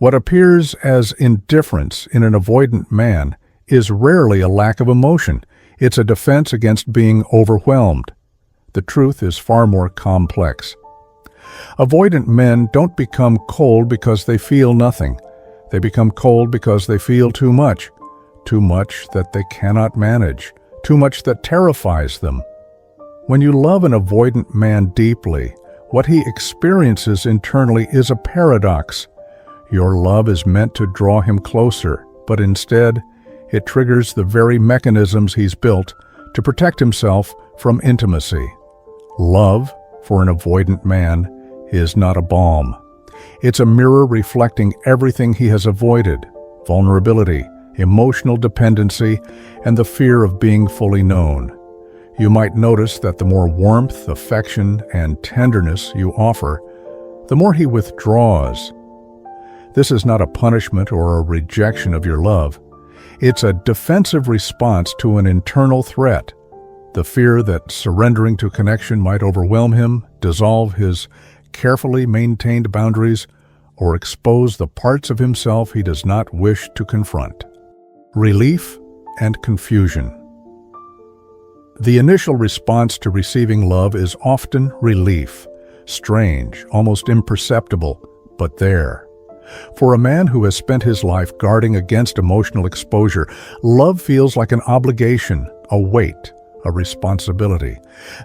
What appears as indifference in an avoidant man is rarely a lack of emotion. It's a defense against being overwhelmed. The truth is far more complex. Avoidant men don't become cold because they feel nothing. They become cold because they feel too much that they cannot manage, too much that terrifies them. When you love an avoidant man deeply, what he experiences internally is a paradox. Your love is meant to draw him closer, but instead, it triggers the very mechanisms he's built to protect himself from intimacy. Love, for an avoidant man, is not a balm. It's a mirror reflecting everything he has avoided: vulnerability, emotional dependency, and the fear of being fully known. You might notice that the more warmth, affection, and tenderness you offer, the more he withdraws. This is not a punishment or a rejection of your love. It's a defensive response to an internal threat, the fear that surrendering to connection might overwhelm him, dissolve his carefully maintained boundaries, or expose the parts of himself he does not wish to confront. Relief and confusion. The initial response to receiving love is often relief, strange, almost imperceptible, but there. For a man who has spent his life guarding against emotional exposure, love feels like an obligation, a weight, a responsibility.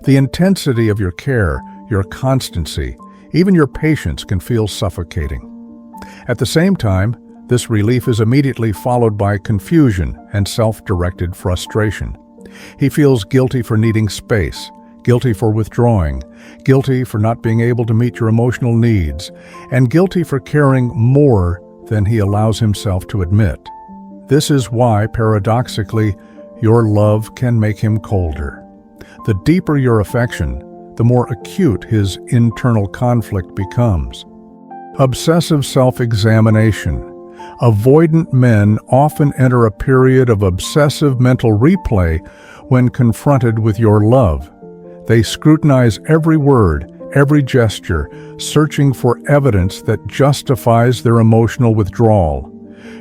The intensity of your care, your constancy, even your patience can feel suffocating. At the same time, this relief is immediately followed by confusion and self-directed frustration. He feels guilty for needing space, guilty for withdrawing, guilty for not being able to meet your emotional needs, and guilty for caring more than he allows himself to admit. This is why, paradoxically, your love can make him colder. The deeper your affection, the more acute his internal conflict becomes. Obsessive self-examination. Avoidant men often enter a period of obsessive mental replay when confronted with your love. They scrutinize every word, every gesture, searching for evidence that justifies their emotional withdrawal.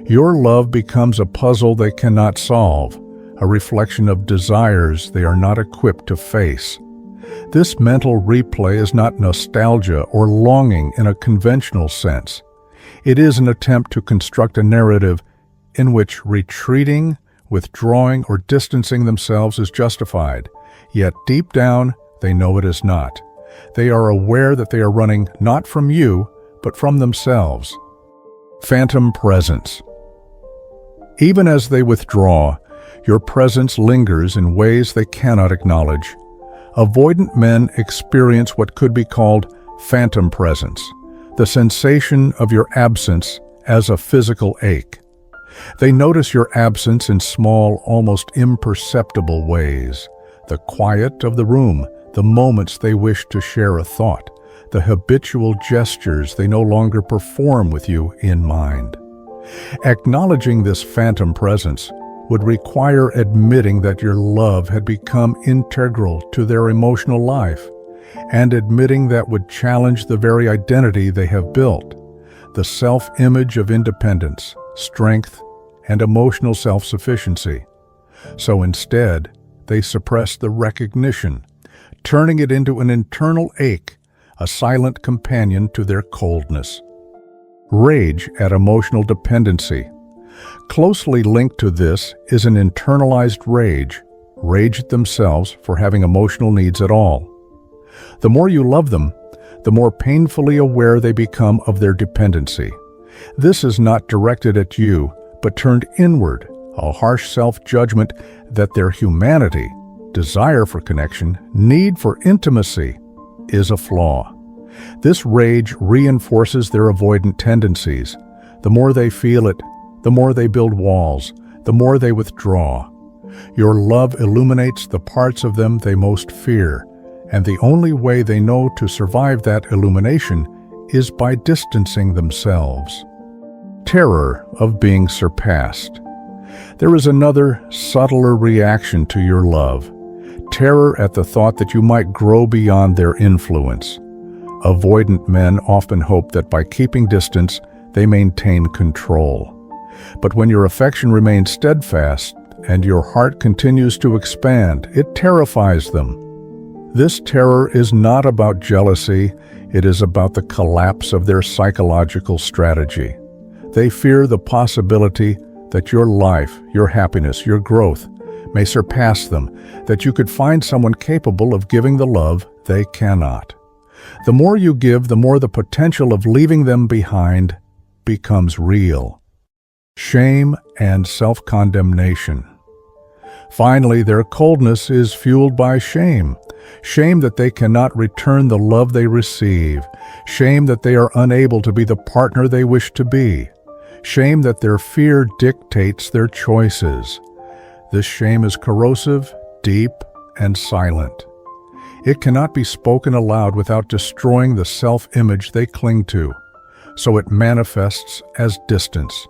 Your love becomes a puzzle they cannot solve, a reflection of desires they are not equipped to face. This mental replay is not nostalgia or longing in a conventional sense. It is an attempt to construct a narrative in which retreating, withdrawing, or distancing themselves is justified, yet deep down, they know it is not. They are aware that they are running not from you, but from themselves. Phantom presence. Even as they withdraw, your presence lingers in ways they cannot acknowledge. Avoidant men experience what could be called phantom presence, the sensation of your absence as a physical ache. They notice your absence in small, almost imperceptible ways. The quiet of the room, the moments they wish to share a thought, the habitual gestures they no longer perform with you in mind. Acknowledging this phantom presence would require admitting that your love had become integral to their emotional life, and admitting that would challenge the very identity they have built, the self-image of independence, strength, and emotional self-sufficiency. So instead, they suppress the recognition, turning it into an internal ache, a silent companion to their coldness. Rage at emotional dependency. Closely linked to this is an internalized rage at themselves for having emotional needs at all. The more you love them, the more painfully aware they become of their dependency. This is not directed at you, but turned inward, a harsh self-judgment that their humanity, desire for connection, need for intimacy, is a flaw. This rage reinforces their avoidant tendencies. The more they feel it, the more they build walls, the more they withdraw. Your love illuminates the parts of them they most fear, and the only way they know to survive that illumination is by distancing themselves. Terror of being surpassed. There is another, subtler reaction to your love. Terror at the thought that you might grow beyond their influence. Avoidant men often hope that by keeping distance, they maintain control. But when your affection remains steadfast and your heart continues to expand, it terrifies them. This terror is not about jealousy, it is about the collapse of their psychological strategy. They fear the possibility that your life, your happiness, your growth may surpass them, that you could find someone capable of giving the love they cannot. The more you give, the more the potential of leaving them behind becomes real. Shame and self-condemnation. Finally, their coldness is fueled by shame. Shame that they cannot return the love they receive. Shame that they are unable to be the partner they wish to be. Shame that their fear dictates their choices. This shame is corrosive, deep, and silent. It cannot be spoken aloud without destroying the self-image they cling to, so it manifests as distance.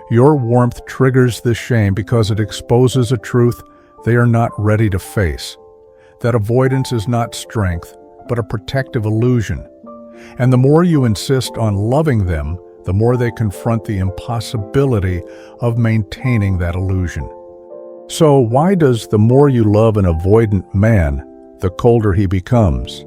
Your warmth triggers this shame because it exposes a truth they are not ready to face. That avoidance is not strength, but a protective illusion. And the more you insist on loving them, the more they confront the impossibility of maintaining that illusion. So why does the more you love an avoidant man, the colder he becomes?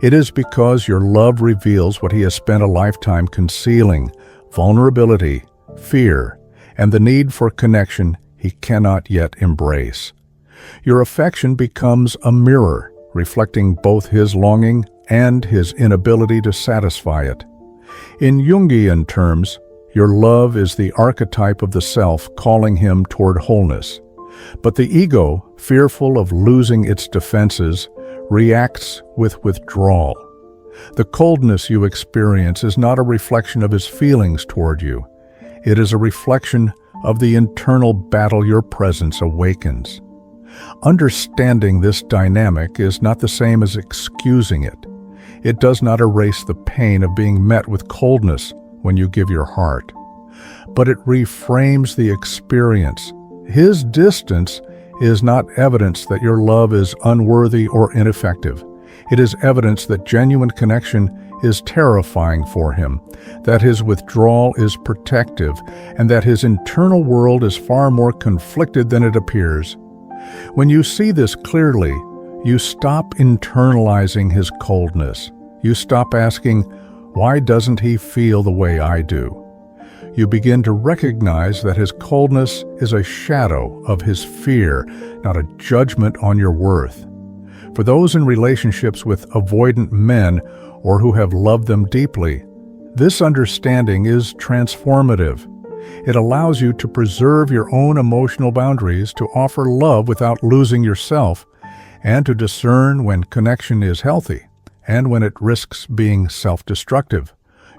It is because your love reveals what he has spent a lifetime concealing: vulnerability, fear, and the need for connection he cannot yet embrace. Your affection becomes a mirror, reflecting both his longing and his inability to satisfy it. In Jungian terms, your love is the archetype of the self calling him toward wholeness. But the ego, fearful of losing its defenses, reacts with withdrawal. The coldness you experience is not a reflection of his feelings toward you. It is a reflection of the internal battle your presence awakens. Understanding this dynamic is not the same as excusing it. It does not erase the pain of being met with coldness when you give your heart. But it reframes the experience. His distance is not evidence that your love is unworthy or ineffective. It is evidence that genuine connection is terrifying for him, that his withdrawal is protective, and that his internal world is far more conflicted than it appears. When you see this clearly, you stop internalizing his coldness. You stop asking, "Why doesn't he feel the way I do?" You begin to recognize that his coldness is a shadow of his fear, not a judgment on your worth. For those in relationships with avoidant men or who have loved them deeply, this understanding is transformative. It allows you to preserve your own emotional boundaries, to offer love without losing yourself, and to discern when connection is healthy and when it risks being self-destructive.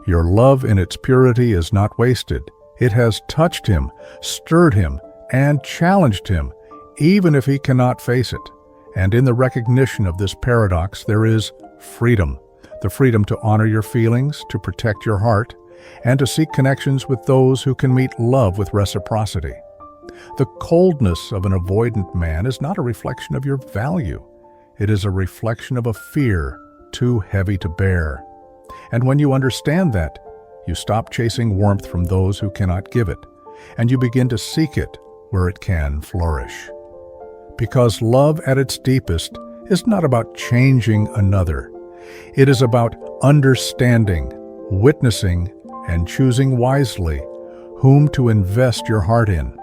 Your love in its purity is not wasted. It has touched him, stirred him, and challenged him, even if he cannot face it. And in the recognition of this paradox, there is freedom. The freedom to honor your feelings, to protect your heart, and to seek connections with those who can meet love with reciprocity. The coldness of an avoidant man is not a reflection of your value. It is a reflection of a fear too heavy to bear. And when you understand that, you stop chasing warmth from those who cannot give it, and you begin to seek it where it can flourish. Because love at its deepest is not about changing another. It is about understanding, witnessing, and choosing wisely whom to invest your heart in.